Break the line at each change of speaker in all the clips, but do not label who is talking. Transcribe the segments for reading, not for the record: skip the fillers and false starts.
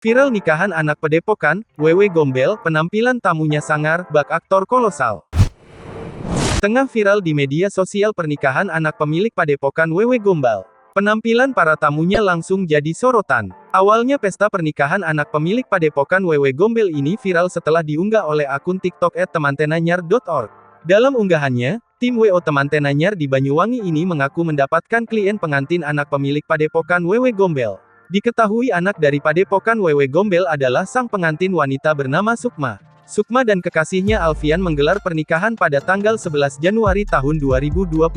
Viral nikahan anak Padepokan, Wewe Gombel, penampilan tamunya sangar, bak aktor kolosal. Tengah viral di media sosial pernikahan anak pemilik Padepokan Wewe Gombel. Penampilan para tamunya langsung jadi sorotan. Awalnya pesta pernikahan anak pemilik Padepokan Wewe Gombel ini viral setelah diunggah oleh akun TikTok @temantenanyar.org. Dalam unggahannya, tim WO Temantenanyar di Banyuwangi ini mengaku mendapatkan klien pengantin anak pemilik Padepokan Wewe Gombel. Diketahui anak dari Padepokan Wewe Gombel adalah sang pengantin wanita bernama Sukma. Sukma dan kekasihnya Alfian menggelar pernikahan pada tanggal 11 Januari tahun 2024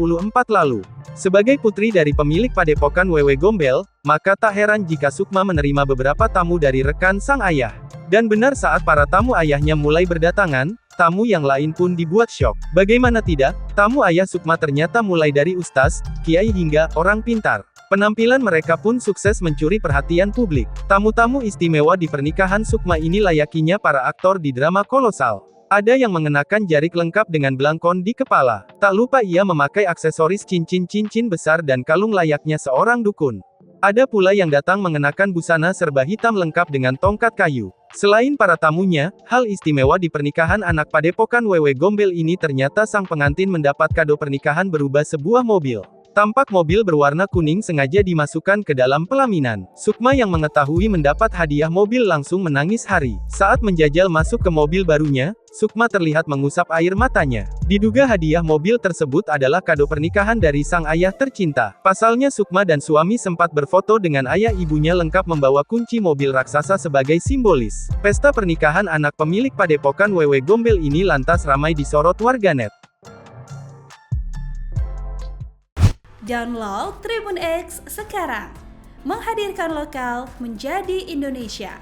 lalu. Sebagai putri dari pemilik Padepokan Wewe Gombel, maka tak heran jika Sukma menerima beberapa tamu dari rekan sang ayah. Dan benar saat para tamu ayahnya mulai berdatangan, tamu yang lain pun dibuat syok. Bagaimana tidak, tamu ayah Sukma ternyata mulai dari ustaz, kiai hingga orang pintar. Penampilan mereka pun sukses mencuri perhatian publik. Tamu-tamu istimewa di pernikahan Sukma ini layakinya para aktor di drama kolosal. Ada yang mengenakan jarik lengkap dengan belangkon di kepala. Tak lupa ia memakai aksesoris cincin-cincin besar dan kalung layaknya seorang dukun. Ada pula yang datang mengenakan busana serba hitam lengkap dengan tongkat kayu. Selain para tamunya, hal istimewa di pernikahan anak Padepokan Wewe Gombel ini ternyata sang pengantin mendapat kado pernikahan berupa sebuah mobil. Tampak mobil berwarna kuning sengaja dimasukkan ke dalam pelaminan. Sukma yang mengetahui mendapat hadiah mobil langsung menangis haru. Saat menjajal masuk ke mobil barunya, Sukma terlihat mengusap air matanya. Diduga hadiah mobil tersebut adalah kado pernikahan dari sang ayah tercinta. Pasalnya Sukma dan suami sempat berfoto dengan ayah ibunya lengkap membawa kunci mobil raksasa sebagai simbolis. Pesta pernikahan anak pemilik Padepokan Wewe Gombel ini lantas ramai disorot warganet.
Download Tribun X sekarang, menghadirkan lokal menjadi Indonesia.